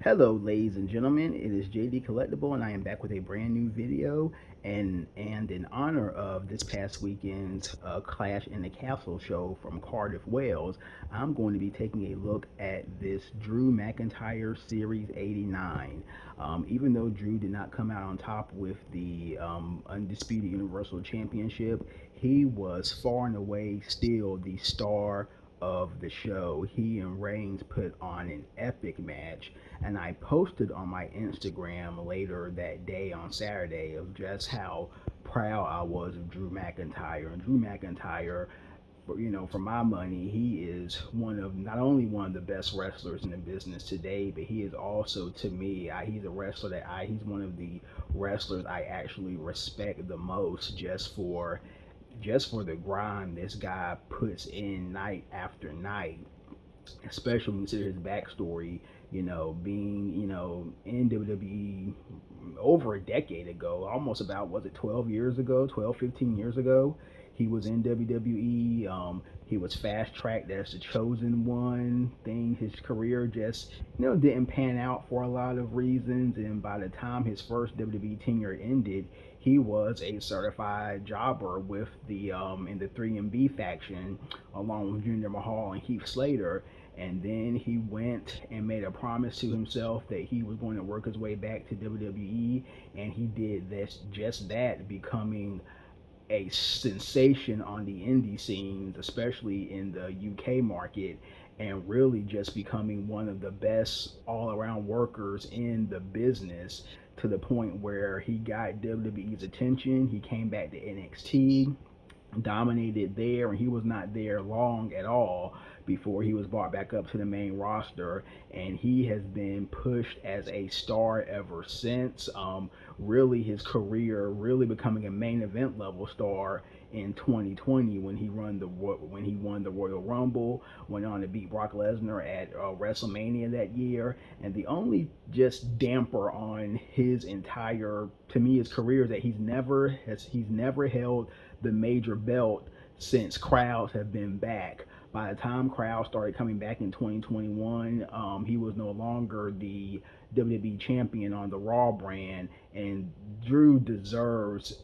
Hello, ladies and gentlemen. It is JD Collectible, and I am back with a brand new video. And in honor of this past weekend's Clash in the Castle show from Cardiff, Wales, I'm going to be taking a look at this Drew McIntyre Series 89. Even though Drew did not come out on top with the Undisputed Universal Championship, he was far and away still the star of the show. He and Reigns put on an epic match, and I posted on my Instagram later that day on Saturday of just how proud I was of Drew McIntyre. And Drew McIntyre, for my money, he is not only one of the best wrestlers in the business today, but he is also, to me, he's a wrestler he's one of the wrestlers I actually respect the most, just for the grind this guy puts in night after night, especially when you consider his backstory, being, in WWE over a decade ago, almost about, was it 12 years ago, 12, 15 years ago, he was in WWE. He was fast tracked as the chosen one thing. His career just, didn't pan out for a lot of reasons. And by the time his first WWE tenure ended, he was a certified jobber with the in the 3MB faction, along with Jinder Mahal and Heath Slater. And then he went and made a promise to himself that he was going to work his way back to WWE, and he did just that, becoming a sensation on the indie scenes, especially in the UK market, and really just becoming one of the best all around workers in the business, to the point where he got WWE's attention. He came back to NXT, dominated there, and he was not there long at all before he was brought back up to the main roster, and he has been pushed as a star ever since. Really, his career really becoming a main event level star in 2020 when he won the Royal Rumble, went on to beat Brock Lesnar at WrestleMania that year. And the only just damper on his entire, to me, his career is that he's never held the major belt since crowds have been back. By the time crowds started coming back in 2021, he was no longer the WWE champion on the Raw brand, and Drew deserves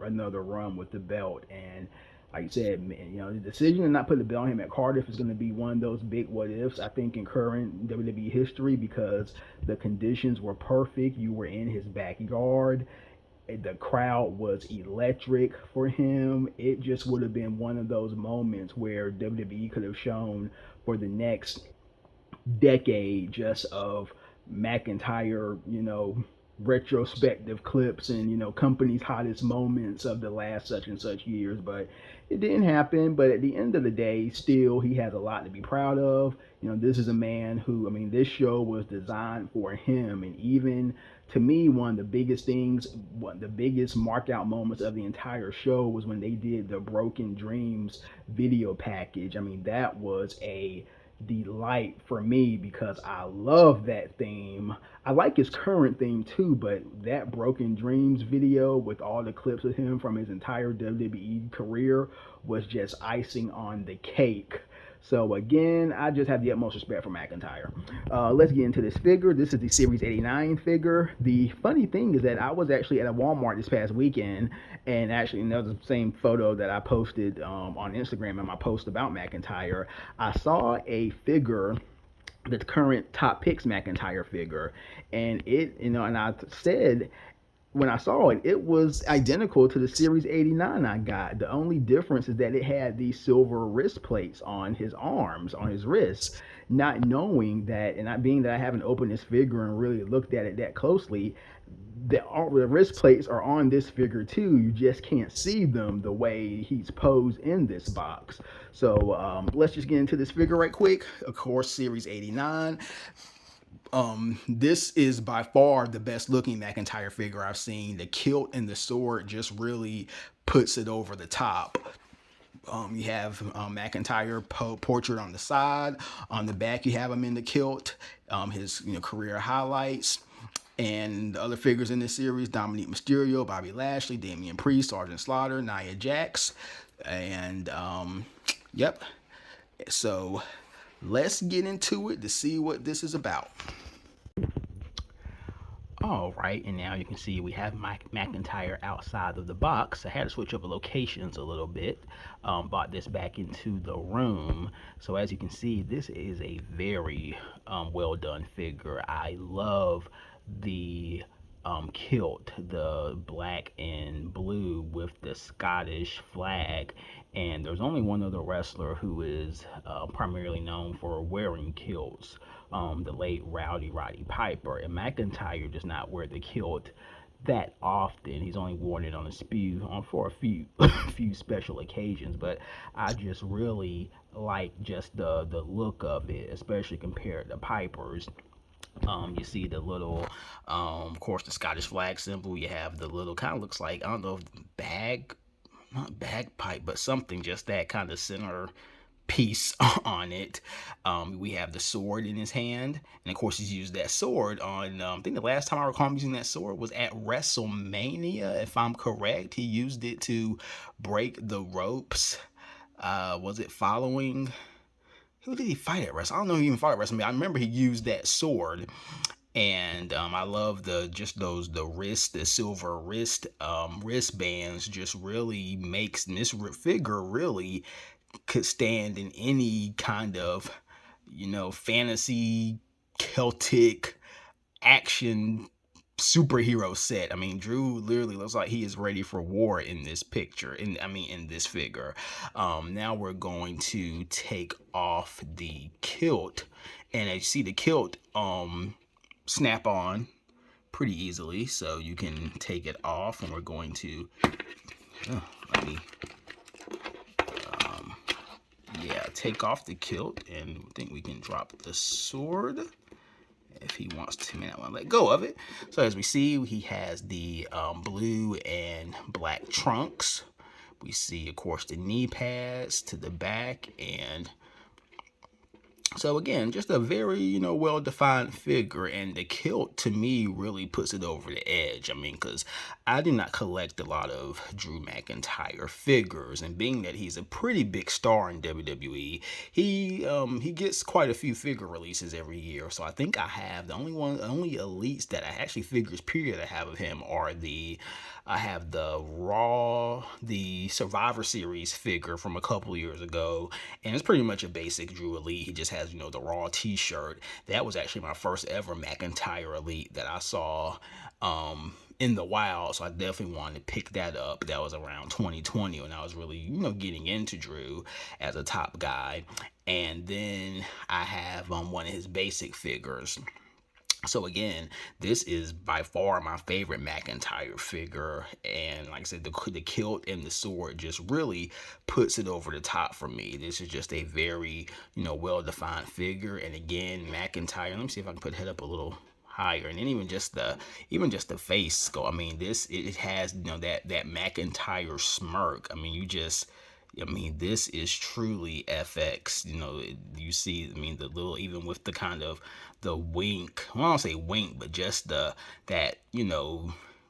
another run with the belt. And like I said, the decision to not put the belt on him at Cardiff is going to be one of those big what ifs, I think, in current WWE history, because the conditions were perfect. You were in his backyard. The crowd was electric for him. It just would have been one of those moments where WWE could have shown for the next decade just of McIntyre, retrospective clips and, company's hottest moments of the last such and such years. But it didn't happen. But at the end of the day, still, he has a lot to be proud of. This is a man who, I mean, this show was designed for him. And even to me, one of the biggest mark out moments of the entire show was when they did the Broken Dreams video package. I mean, that was a delight for me because I love that theme. I like his current theme too, but that Broken Dreams video with all the clips of him from his entire WWE career was just icing on the cake. So again, I just have the utmost respect for McIntyre. Let's get into this figure. This is the Series 89 figure. The funny thing is that I was actually at a Walmart this past weekend, and actually, that was the same photo that I posted on Instagram in my post about McIntyre. I saw a figure, the current top picks McIntyre figure, and and I said, when I saw it, it was identical to the Series 89 I got. The only difference is that it had these silver wrist plates on his arms, on his wrists. Not knowing that, and not being that I haven't opened this figure and really looked at it that closely, the wrist plates are on this figure too. You just can't see them the way he's posed in this box. So let's just get into this figure right quick. Of course, Series 89. This is by far the best looking McIntyre figure I've seen. The kilt and the sword just really puts it over the top. You have McIntyre portrait on the side. On the back, you have him in the kilt. His career highlights. And the other figures in this series: Dominique Mysterio, Bobby Lashley, Damian Priest, Sergeant Slaughter, Nia Jax, and yep. So let's get into it to see what this is about. All right, and now you can see we have McIntyre outside of the box. I had to switch up the locations a little bit. Brought this back into the room. So as you can see, this is a very well done figure. I love the kilt, the black and blue with the Scottish flag. And there's only one other wrestler who is primarily known for wearing kilts, the late Roddy Piper. And McIntyre does not wear the kilt that often. He's only worn it on a spew for a few few special occasions. But I just really like just the look of it, especially compared to Piper's. You see the little, of course, the Scottish flag symbol. You have the little kind of looks like, I don't know, bag, not bagpipe, but something just that kind of center piece on it. We have the sword in his hand, and of course he's used that sword on. I think the last time I recall him using that sword was at WrestleMania, if I'm correct. He used it to break the ropes. Was it following? Who did he fight at Wrestle? I don't know if he even fought at WrestleMania. I remember he used that sword, and I love the wrist, the silver wristbands. Just really makes this figure really could stand in any kind of fantasy Celtic action superhero set. I mean, Drew literally looks like he is ready for war in this picture. In this figure. Now we're going to take off the kilt, and as you see, the kilt snap on pretty easily, so you can take it off. And we're going to let me take off the kilt, and I think we can drop the sword if he wants to. Man, I want to let go of it. So as we see, he has the blue and black trunks. We see, of course, the knee pads to the back, and so again, just a very, well-defined figure, and the kilt to me really puts it over the edge. I mean, because I do not collect a lot of Drew McIntyre figures, and being that he's a pretty big star in WWE, he gets quite a few figure releases every year. So I think I have the only elites that I actually figures period I have of him are I have the Raw, the Survivor Series figure from a couple years ago, and it's pretty much a basic Drew Elite. He just has, the Raw t-shirt. That was actually my first ever McIntyre Elite that I saw in the wild, so I definitely wanted to pick that up. That was around 2020 when I was really, getting into Drew as a top guy. And then I have one of his basic figures. So again, this is by far my favorite McIntyre figure, and like I said, the kilt and the sword just really puts it over the top for me. This is just a very, well-defined figure. And again, McIntyre. Let me see if I can put head up a little higher, and then even just the face go. I mean, it has that McIntyre smirk. I mean, this is truly FX. You see, I mean, the little, even with the kind of the wink, well, I don't say wink, but just that,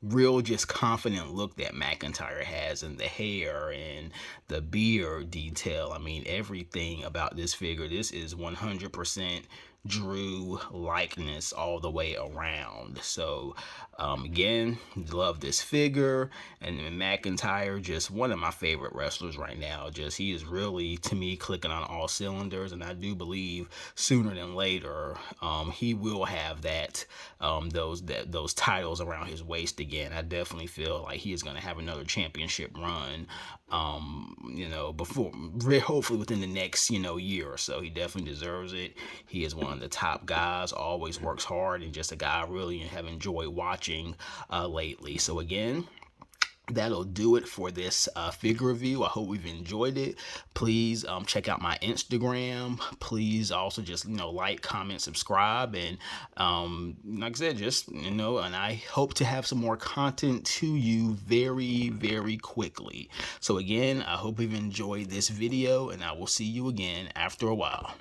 real just confident look that McIntyre has, and the hair and the beard detail. I mean, everything about this figure, this is 100% Drew likeness all the way around. So again, love this figure. And McIntyre, just one of my favorite wrestlers right now. Just he is really, to me, clicking on all cylinders, and I do believe sooner than later he will have those titles around his waist again. I definitely feel like he is going to have another championship run before, hopefully within the next, year or so. He definitely deserves it. He is one of the top guys, always works hard, and just a guy I really have enjoyed watching lately. So again, that'll do it for this figure review. I hope we've enjoyed it. Please check out my Instagram. Please also just like, comment, subscribe, and like I said, just and I hope to have some more content to you very, very quickly. So again, I hope you've enjoyed this video, and I will see you again after a while.